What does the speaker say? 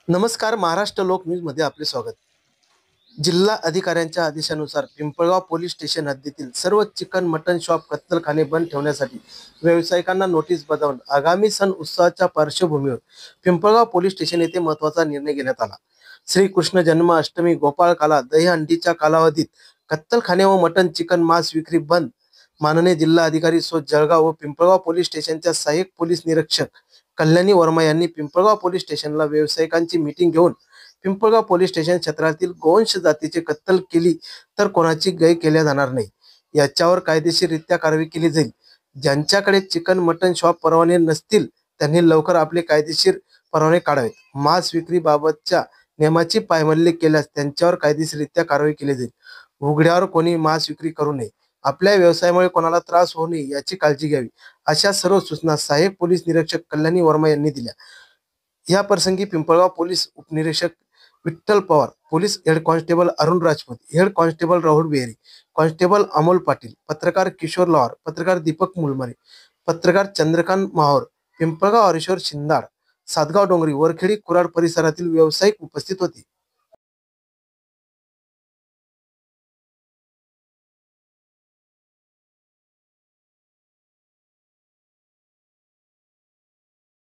नमस्कार. महाराष्ट्र लोक न्यूज मध्ये आपले स्वागत. जिल्हा अधिकाऱ्यांच्या आदेशानुसार पिंपळगाव पोलीस स्टेशन हद्दीतील सर्व चिकन मटन शॉप कत्तलखाने बंद ठेवण्यासाठी व्यावसायिकांना नोटीस बजावून आगामी सण उत्सवाच्या पार्श्वभूमीवर पिंपळगाव पोलीस स्टेशन येथे महत्त्वाचा निर्णय घेण्यात आला. श्रीकृष्ण जन्माष्टमी, गोपाळकाला, दहीहंडीच्या कालावधीत कत्तलखाने व मटन चिकन मांस विक्री बंद. माननीय जिल्हा अधिकारी जळगाव व पिंपळगाव पोलीस स्टेशनच्या सहाय्यक पोलीस निरीक्षक कल्याणी वर्मा यांनी पिंपळगाव पोलीस स्टेशनला व्यावसायिकांची मीटिंग घेऊन पिंपळगाव पोलीस स्टेशन क्षेत्रातील गोवंश जातीची कत्तल केली तर कोणाची गय केल्या जाणार नाही, याच्यावर कायदेशीररित्या कारवाई केली जाईल. ज्यांच्याकडे चिकन मटन शॉप परवाने नसतील त्यांनी लवकर आपले कायदेशीर परवाने काढावेत. मांस विक्रीबाबतच्या नियमाची पायमल्ली केल्यास त्यांच्यावर कायदेशीररित्या कारवाई केली जाईल. उघड्यावर कोणी मांस विक्री करू नये, आपल्या व्यवसायामुळे कोणाला त्रास होऊ नये याची काळजी घ्यावी, अशा सर्व सूचना सहाय्यक पोलीस निरीक्षक कल्याणी वर्मा यांनी दिल्या. या प्रसंगी पिंपळगाव पोलीस उपनिरीक्षक Vitthal Pawar, police head constable Arun Rajput, head constable Rahul Behari, constable Amol Patil, पत्रकार किशोर लवार, पत्रकार दीपक मुलमारे, पत्रकार चंद्रकांत माहोर, पिंपळगाव हरीश्वर शिंदाड, सातगाव डोंगरी, वरखेडी, कुराड परिसरातील व्यावसायिक उपस्थित होते.